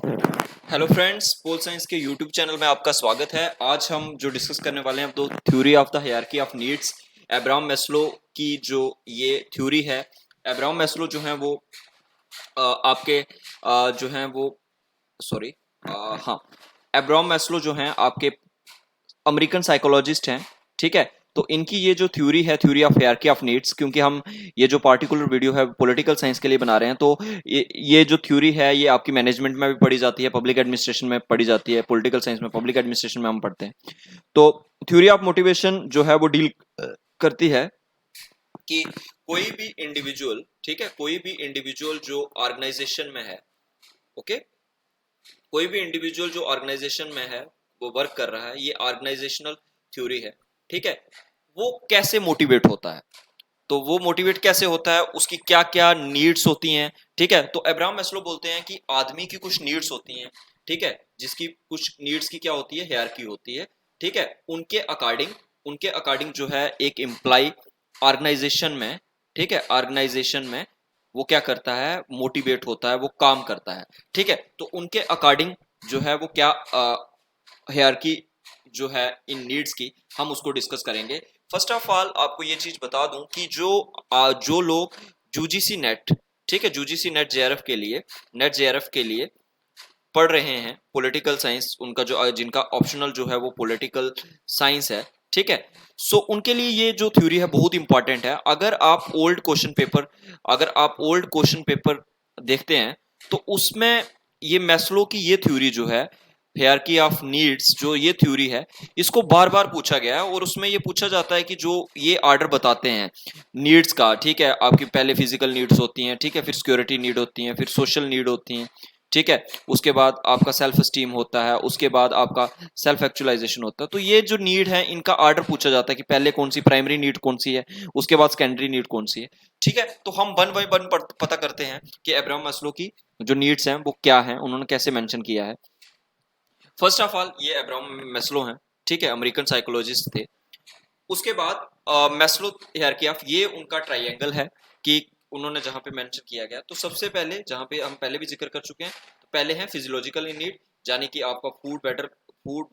Hello friends, pol science के YouTube channel में आपका स्वागत है। आज हम जो डिस्कस करने वाले हैं दो theory of the hierarchy of needs. Abraham Maslow की जो ये थ्योरी है, एब्राहम मैस्लो जो है वो आपके जो हैं वो सॉरी हाँ, एब्राहम मैस्लो जो हैं आपके अमेरिकन साइकोलॉजिस्ट हैं। ठीक है, तो इनकी ये जो थ्योरी है, theory of hierarchy of needs, क्योंकि हम ये जो पार्टिकुलर वीडियो है पॉलिटिकल साइंस के लिए बना रहे हैं, तो ये जो थ्योरी है ये आपकी मैनेजमेंट में भी पढ़ी जाती है, पब्लिक एडमिनिस्ट्रेशन में पढ़ी जाती है, पॉलिटिकल साइंस में, पब्लिक एडमिनिस्ट्रेशन में हम पढ़ते हैं। तो थ्योरी ऑफ मोटिवेशन जो है वो डील करती है कि कोई भी इंडिविजुअल, ठीक है, कोई भी इंडिविजुअल जो ऑर्गेनाइजेशन में है, ओके, कोई भी इंडिविजुअल जो ऑर्गेनाइजेशन में है, वो वर्क कर रहा है, ये ऑर्गेनाइजेशनल थ्योरी है। ठीक है, वो कैसे मोटिवेट होता है, तो वो मोटिवेट कैसे होता है, उसकी क्या क्या नीड्स होती हैं। ठीक है, तो अब्राहम मैस्लो बोलते हैं कि आदमी की कुछ नीड्स होती हैं, ठीक है, जिसकी कुछ नीड्स की क्या होती है, हायरार्की होती है। ठीक है, उनके अकॉर्डिंग जो है एक एम्प्लॉय ऑर्गेनाइजेशन में, ठीक है, ऑर्गेनाइजेशन में वो क्या करता है, मोटिवेट होता है, वो काम करता है। ठीक है, तो उनके अकॉर्डिंग जो है वो क्या हायरार्की जो है इन नीड्स की, हम उसको डिस्कस करेंगे। फर्स्ट ऑफ ऑल आपको ये चीज बता दूं कि जो लोग यूजीसी नेट, ठीक है, यूजीसी नेट जेआरएफ के लिए, नेट जेआरएफ के लिए पढ़ रहे हैं पॉलिटिकल साइंस, उनका जो जिनका ऑप्शनल जो है वो पॉलिटिकल साइंस है, ठीक है, सो उनके लिए ये जो थ्योरी है बहुत इंपॉर्टेंट है। अगर आप ओल्ड क्वेश्चन पेपर देखते हैं तो उसमें ये मैस्लो की ये थ्योरी जो है, हायरार्की ऑफ नीड्स, जो ये थ्योरी है, इसको बार बार पूछा गया है और उसमें ये पूछा जाता है कि जो ये आर्डर बताते हैं नीड्स का, ठीक है, आपकी पहले फिजिकल नीड्स होती हैं, ठीक है, फिर सिक्योरिटी नीड होती हैं, फिर सोशल नीड होती हैं, ठीक है, उसके बाद आपका सेल्फ स्टीम होता है, उसके बाद आपका सेल्फ एक्चुअलाइजेशन होता है। तो ये जो नीड है इनका आर्डर पूछा जाता है कि पहले कौन सी प्राइमरी नीड कौन सी है, उसके बाद सेकेंडरी नीड कौन सी है। ठीक है, तो हम वन बाय वन पता करते हैं कि अब्राहम मैस्लो की जो नीड्स हैं वो क्या हैं, उन्होंने कैसे मेंशन किया है। फर्स्ट ऑफ ऑल ये अब्राहम मैस्लो हैं, ठीक है, अमेरिकन साइकोलॉजिस्ट थे। उसके बाद मैस्लो हायरार्की ऑफ, ये उनका ट्रायंगल है कि उन्होंने जहां पे मेंशन किया गया, तो सबसे पहले जहां पे हम पहले भी जिक्र कर चुके हैं, तो पहले है फिजियोलॉजिकल नीड, यानी कि आपका फूड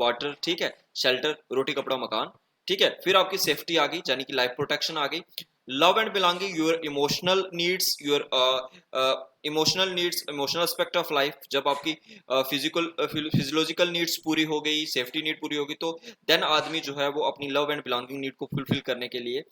वाटर, ठीक है, शेल्टर, रोटी कपड़ा मकान, ठीक है, फिर आपकी सेफ्टी आ गई, यानी कि लाइफ प्रोटेक्शन आ गई, love and belonging, your emotional needs, your emotional needs, emotional aspect of life, जब आपकी फिजियोलॉजिकल नीड्स पूरी हो गई, सेफ्टी नीड पूरी होगी, तो देन आदमी जो है वो अपनी लव एंड बिलोंगिंग नीड को फुलफिल करने के लिए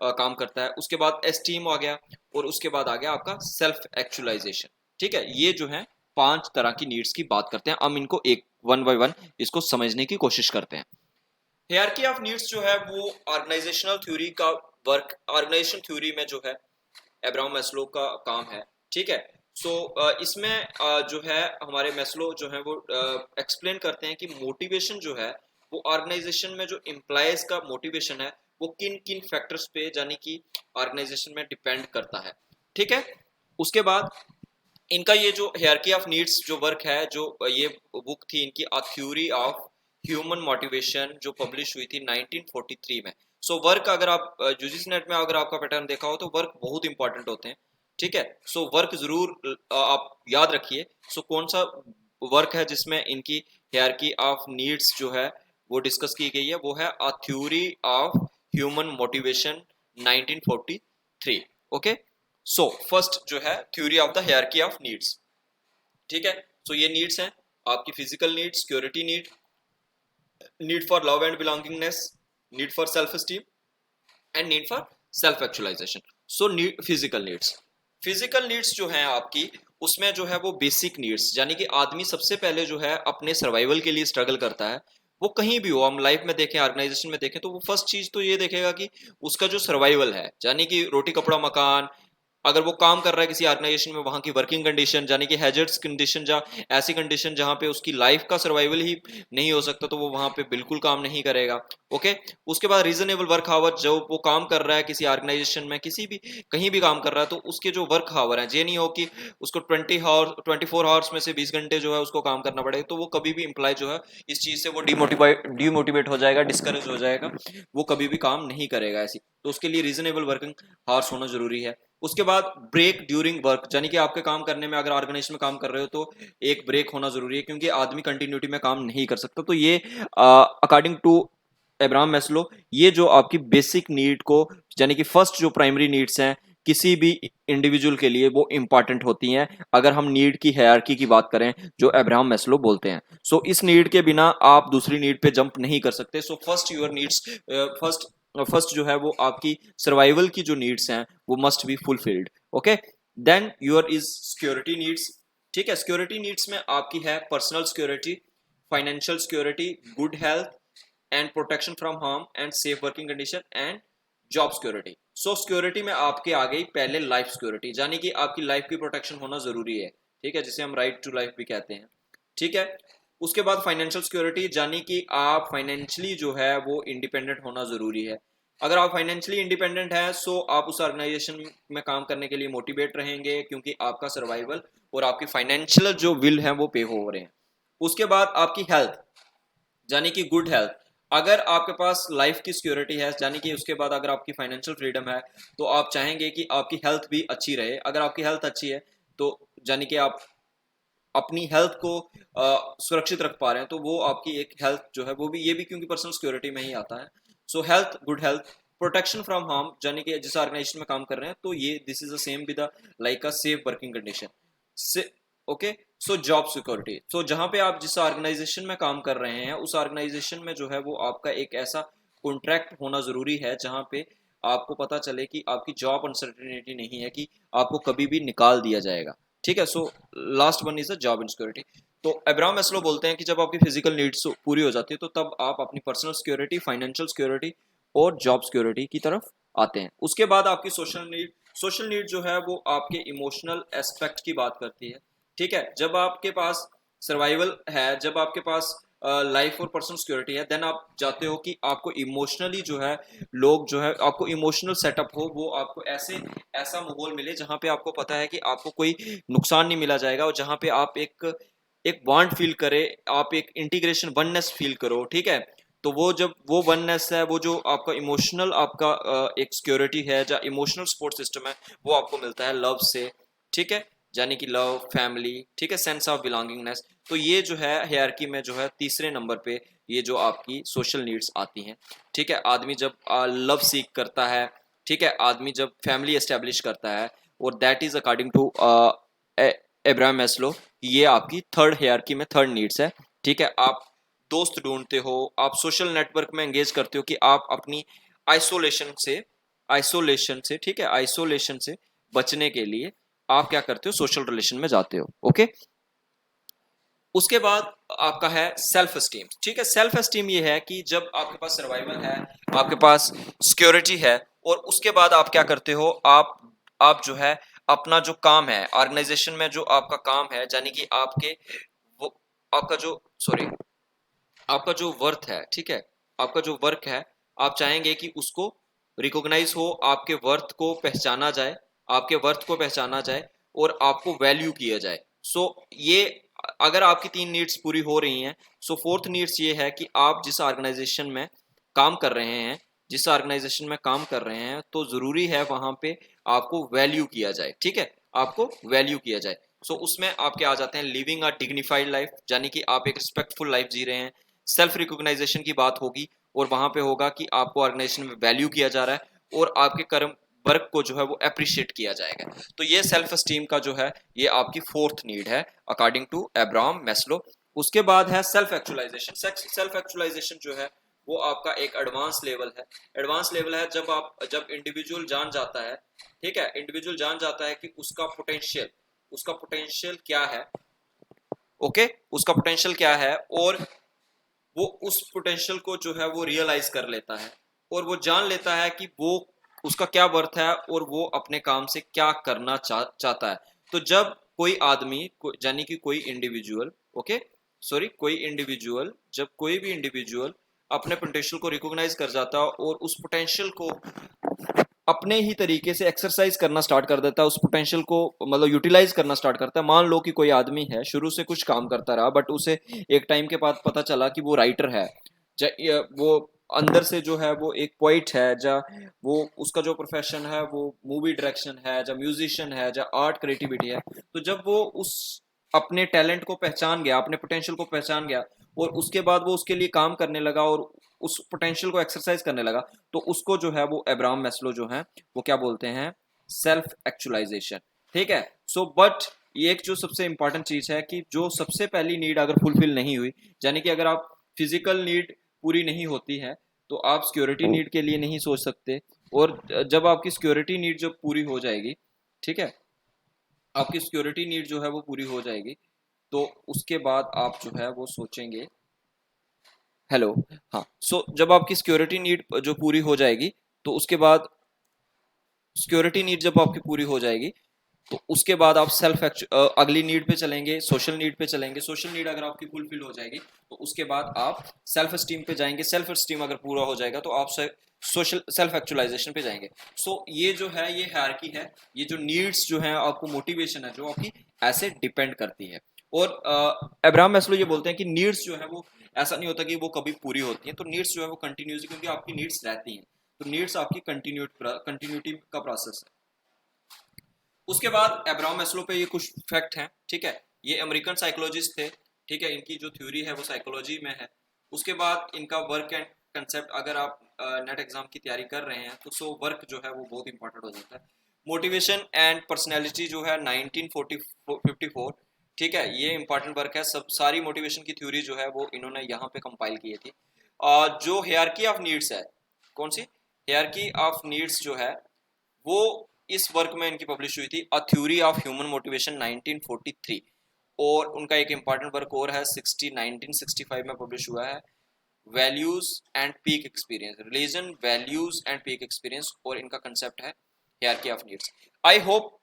काम करता है। उसके बाद एस्टीम आ गया और उसके बाद आ गया आपका सेल्फ एक्चुअलाइजेशन। ठीक है, ये जो है 5 तरह की नीड्स की बात करते हैं। हम इनको एक वन बाय वन इसको समझने की कोशिश करते हैं। हायरार्की ऑफ नीड्स जो है वो ऑर्गेनाइजेशनल थ्योरी का वर्क, ऑर्गेनाइजेशन थ्योरी में जो है अब्राहम मैस्लो का काम है। ठीक है, सो इसमें जो है हमारे मैस्लो जो है वो एक्सप्लेन करते हैं कि मोटिवेशन जो है वो ऑर्गेनाइजेशन में जो एम्प्लॉयज का मोटिवेशन है वो किन किन फैक्टर्स पे, यानी कि ऑर्गेनाइजेशन में डिपेंड करता है। ठीक है, उसके बाद इनका ये जो हायरार्की ऑफ नीड्स जो वर्क है, जो ये बुक थी इनकी, अ थ्योरी ऑफ ह्यूमन मोटिवेशन, जो पब्लिश हुई थी 1943 में। सो वर्क अगर आप यूजीसी नेट में अगर आपका पैटर्न देखा हो तो वर्क बहुत इंपॉर्टेंट होते हैं। ठीक है, सो वर्क जरूर आप याद रखिए। सो कौन सा वर्क है जिसमें इनकी हायरार्की ऑफ नीड्स जो है वो डिस्कस की गई है, वो है a theory of human motivation 1943। Okay, so first जो है theory of the hierarchy of needs. ठीक है, सो ये नीड्स हैं आपकी physical need, security need, need for love and belongingness, need for self esteem and need for self actualisation. So need, physical needs जो हैं आपकी, उसमें जो है वो बेसिक नीड्स, यानी कि आदमी सबसे पहले जो है अपने सर्वाइवल के लिए स्ट्रगल करता है। वो कहीं भी हो, हम लाइफ में देखें, ऑर्गेनाइजेशन में देखें, तो वो फर्स्ट चीज तो ये देखेगा कि उसका जो सर्वाइवल है, यानी कि रोटी कपड़ा मकान, अगर वो काम कर रहा है किसी ऑर्गेनाइजेशन में, वहां की वर्किंग कंडीशन, यानी कि हैजर्ड्स कंडीशन, जहाँ ऐसी कंडीशन जहां पे उसकी लाइफ का सर्वाइवल ही नहीं हो सकता, तो वो वहां पे बिल्कुल काम नहीं करेगा। ओके, उसके बाद रीजनेबल वर्क आवर, जो वो काम कर रहा है किसी ऑर्गेनाइजेशन में, किसी भी कहीं भी काम कर रहा है, तो उसके जो वर्क आवर है, ये नहीं हो कि उसको 24 आवर्स में से 20 घंटे जो है उसको काम करना पड़ेगा, तो वो कभी भी इंप्लॉय जो है इस चीज से वो डिमोटिवेट हो जाएगा, डिस्करेज हो जाएगा, वो कभी भी काम नहीं करेगा ऐसी। तो उसके लिए रीजनेबल वर्किंग आवर्स होना जरूरी है। उसके बाद ब्रेक ड्यूरिंग वर्क, यानी कि आपके काम करने में, अगर ऑर्गेनाइजेशन में काम कर रहे हो तो एक ब्रेक होना जरूरी है, क्योंकि आदमी कंटिन्यूटी में काम नहीं कर सकता। तो ये अकॉर्डिंग टू एब्राहम मैस्लो, ये जो आपकी बेसिक नीड को, यानी कि फर्स्ट जो प्राइमरी नीड्स हैं किसी भी इंडिविजुअल के लिए, वो इंपॉर्टेंट होती हैं अगर हम नीड की हायरार्की की बात करें जो एब्राहम मैस्लो बोलते हैं। सो इस नीड के बिना आप दूसरी नीड पे जंप नहीं कर सकते। So first your needs, first जो है वो आपकी सर्वाइवल की जो नीड्स हैं वो must be fulfilled. Okay, then your is security needs. ठीक है, सिक्योरिटी नीड्स में आपकी है personal security, financial security, good health and protection from harm and safe working condition and job security. So security में आपके आ गई पहले लाइफ सिक्योरिटी, यानी कि आपकी लाइफ की प्रोटेक्शन होना जरूरी है। ठीक है, जिसे हम राइट टू लाइफ भी कहते हैं। ठीक है, उसके बाद फाइनेंशियल सिक्योरिटी, यानी कि आप फाइनेंशियली जो है वो इंडिपेंडेंट होना जरूरी है। अगर आप फाइनेंशियली इंडिपेंडेंट है सो आप उस ऑर्गेनाइजेशन में काम करने के लिए मोटिवेट रहेंगे, क्योंकि आपका सर्वाइवल और आपकी फाइनेंशियल जो विल है वो पे हो रहे हैं। उसके बाद आपकी हेल्थ, यानी कि गुड हेल्थ। अगर आपके पास लाइफ की सिक्योरिटी है, यानी कि उसके बाद अगर आपकी फाइनेंशियल फ्रीडम है, तो आप चाहेंगे कि आपकी हेल्थ भी अच्छी रहे। अगर आपकी हेल्थ अच्छी है तो यानी कि आप अपनी हेल्थ को सुरक्षित रख पा रहे हैं, तो वो आपकी एक हेल्थ जो है वो भी, ये भी क्योंकि पर्सनल सिक्योरिटी में ही आता है। सो health, good health, protection from harm, यानी कि जिस ऑर्गेनाइजेशन में काम कर रहे हैं तो ये this is the same with like a safe working condition से। ओके, सो जॉब सिक्योरिटी, सो जहां पे आप जिस ऑर्गेनाइजेशन में काम कर रहे हैं उस ऑर्गेनाइजेशन में जो है वो आपका एक ऐसा कॉन्ट्रैक्ट होना जरूरी है जहां पे आपको पता चले कि आपकी जॉब अनसर्टेनिटी नहीं है, कि आपको कभी भी निकाल दिया जाएगा। ठीक है, so last one is the job insecurity. तो अब्राहम मैस्लो बोलते हैं कि जब आपकी फिजिकल नीड्स पूरी हो जाती है तो तब आप अपनी पर्सनल सिक्योरिटी, फाइनेंशियल सिक्योरिटी और जॉब सिक्योरिटी की तरफ आते हैं। उसके बाद आपकी सोशल नीड, सोशल नीड जो है वो आपके इमोशनल एस्पेक्ट की बात करती है। ठीक है, जब आपके पास सर्वाइवल है, जब आपके पास लाइफ और पर्सनल सिक्योरिटी है, देन आप चाहते हो कि आपको इमोशनली जो है, लोग जो है आपको इमोशनल सेटअप हो, वो आपको ऐसे ऐसा माहौल मिले जहां पे आपको पता है कि आपको कोई नुकसान नहीं मिला जाएगा, और जहां पे आप एक एक बॉन्ड फील करे, आप एक इंटीग्रेशन, वननेस फील करो। ठीक है, तो वो जब वो वननेस है, वो जो आपका इमोशनल आपका एक सिक्योरिटी है, जो इमोशनल सपोर्ट सिस्टम है, वो आपको मिलता है लव से। ठीक है, यानी कि लव, फैमिली, ठीक है, सेंस ऑफ बिलोंगिंगनेस। तो ये जो है हायरार्की में जो है तीसरे नंबर पे ये जो आपकी सोशल नीड्स आती हैं। ठीक है, आदमी जब लव सीक करता है, ठीक है, आदमी जब फैमिली एस्टेब्लिश करता है, और that is according to Abraham Maslow, ये आपकी थर्ड हायरार्की में थर्ड नीड्स है। ठीक है, आप दोस्त ढूंढते हो, आप सोशल नेटवर्क में एंगेज करते हो कि आप अपनी आइसोलेशन से, ठीक है, आइसोलेशन से बचने के लिए आप क्या करते हो, सोशल रिलेशन में जाते हो। ओके, उसके बाद आपका है सेल्फ एस्टीम। ठीक है, सेल्फ एस्टीम ये है कि जब आपके पास सर्वाइवल है, आपके पास सिक्योरिटी है, और उसके बाद आप क्या करते हो, आप जो है अपना जो काम है ऑर्गेनाइजेशन में, जो आपका काम है, यानी कि आपके वो आपका जो सॉरी आपका जो वर्थ है, ठीक है, आपका जो वर्क है, आप चाहेंगे कि उसको रिकॉग्नाइज हो, आपके वर्थ को पहचाना जाए, आपके वर्थ को पहचाना जाए और आपको वैल्यू किया जाए। सो ये अगर आपकी तीन नीड्स पूरी हो रही हैं, सो फोर्थ नीड्स ये है कि आप जिस ऑर्गेनाइजेशन में काम कर रहे हैं, जिस ऑर्गेनाइजेशन में काम कर रहे हैं, तो जरूरी है वहां पे आपको वैल्यू किया जाए। ठीक है, आपको वैल्यू किया जाए। सो उसमें आपके आ जाते हैं लिविंग अ डिग्निफाइड लाइफ, यानी कि आप एक रिस्पेक्टफुल लाइफ जी रहे हैं। सेल्फ रिकॉग्नाइजेशन की बात होगी, और वहां पे होगा कि आपको ऑर्गेनाइजेशन में वैल्यू किया जा रहा है और आपके कर्म वर्क को जो है वो अप्रिशिएट किया जाएगा। तो ये सेल्फ एस्टीम का जो है ये आपकी फोर्थ नीड है अकॉर्डिंग टू एब्राहम मैस्लो। उसके बाद है सेल्फ एक्चुअलाइजेशन। सेल्फ एक्चुअलाइजेशन जो है वो आपका एक एडवांस लेवल है। एडवांस लेवल है जब इंडिविजुअल जान जाता है, ठीक है, इंडिविजुअल जान जाता है कि उसका पोटेंशियल क्या है। ओके, उसका पोटेंशियल क्या है, और वो उस पोटेंशियल को जो है वो रियलाइज कर लेता है, और वो जान लेता है कि वो उसका क्या वर्थ है और वो अपने काम से क्या करना चाहता है। तो जब कोई आदमी यानी कि कोई इंडिविजुअल, ओके सॉरी, जब कोई भी इंडिविजुअल अपने पोटेंशियल को रिकॉग्नाइज कर जाता है और उस पोटेंशियल को अपने ही तरीके से एक्सरसाइज करना स्टार्ट कर देता है, उस पोटेंशियल को मतलब यूटिलाइज करना स्टार्ट करता है। मान लो कि कोई आदमी है, शुरू से कुछ काम करता रहा, बट उसे एक टाइम के बाद पता चला कि वो राइटर है, वो अंदर से जो है वो एक पोइट है, जा वो उसका जो प्रोफेशन है वो मूवी डायरेक्शन है, जा म्यूजिशियन है, जा आर्ट क्रिएटिविटी है, तो जब वो उस अपने टैलेंट को पहचान गया, अपने पोटेंशियल को पहचान गया, और उसके बाद वो उसके लिए काम करने लगा और उस पोटेंशियल को एक्सरसाइज करने लगा, तो उसको जो है वो अब्राहम मैस्लो जो है वो क्या बोलते हैं, सेल्फ एक्चुअलाइजेशन। ठीक है। सो बट ये एक जो सबसे इंपॉर्टेंट चीज है कि जो सबसे पहली नीड अगर फुलफिल नहीं हुई, यानी कि अगर आप फिजिकल नीड पूरी नहीं होती है तो आप सिक्योरिटी नीड के लिए नहीं सोच सकते, और जब आपकी सिक्योरिटी नीड जब पूरी हो जाएगी, ठीक है, आपकी सिक्योरिटी नीड जो है वो पूरी हो जाएगी, तो उसके बाद आप जो है वो सोचेंगे, हेलो, हाँ, सो जब आपकी सिक्योरिटी नीड जो पूरी हो जाएगी, तो उसके बाद सिक्योरिटी नीड जब आपकी पूरी हो जाएगी, तो उसके बाद आप अगली नीड पे चलेंगे, सोशल नीड पे चलेंगे। सोशल नीड अगर आपकी फुलफिल हो जाएगी तो उसके बाद आप सेल्फ एस्टीम पे जाएंगे। सेल्फ एस्टीम अगर पूरा हो जाएगा तो आप सोशल सेल्फ एक्चुअलाइजेशन पे जाएंगे। सो ये जो है ये हायरार्की है, ये जो नीड्स जो है आपको मोटिवेशन है जो आपकी ऐसे डिपेंड करती है। और अब्राहम मैस्लो ये बोलते हैं कि नीड्स जो है वो ऐसा नहीं होता कि वो कभी पूरी होती हैं, तो नीड्स जो है वो कंटिन्यूसली, क्योंकि आपकी नीड्स रहती हैं, तो नीड्स आपकी कंटिन्यूटी का प्रोसेस है। उसके बाद अब्राहम मैस्लो पे ये कुछ फैक्ट हैं, ठीक है, ये अमेरिकन साइकोलॉजिस्ट थे, ठीक है, इनकी जो थ्योरी है वो साइकोलॉजी में है। उसके बाद इनका वर्क एंड कंसेप्ट, अगर आप नेट एग्जाम की तैयारी कर रहे हैं तो सो वर्क जो है वो बहुत इंपॉर्टेंट हो जाता है। मोटिवेशन एंड पर्सनैलिटी जो है 1954, ठीक है, ये इंपॉर्टेंट वर्क है। सब सारी मोटिवेशन की थ्योरी जो है वो इन्होंने यहाँ पे कंपाइल की थी। जो हायरार्की ऑफ नीड्स है, कौन सी हायरार्की ऑफ नीड्स जो है वो इस वर्क में इनकी पब्लिश हुई थी, अ थ्योरी ऑफ ह्यूमन मोटिवेशन 1943। और उनका एक इंपॉर्टेंट वर्क और है 1965 में पब्लिश हुआ है, values and peak experience, religion, values and peak experience, और इनका कंसेप्ट है hierarchy of needs. I hope,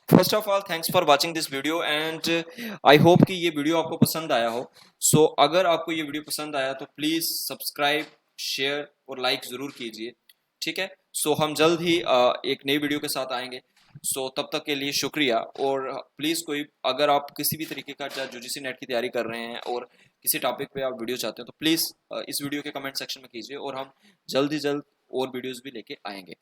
first of all thanks for watching this video, and I hope कि ये वीडियो आपको पसंद आया हो। सो अगर आपको ये वीडियो पसंद आया तो प्लीज सब्सक्राइब, शेयर और लाइक जरूर कीजिए, ठीक है। सो हम जल्द ही एक नई वीडियो के साथ आएंगे। सो तब तक के लिए शुक्रिया। और प्लीज़ कोई, अगर आप किसी भी तरीके का यूजीसी नेट की तैयारी कर रहे हैं और किसी टॉपिक पे आप वीडियो चाहते हैं तो प्लीज़ इस वीडियो के कमेंट सेक्शन में कीजिए, और हम जल्द ही जल्द और वीडियोस भी लेके आएंगे।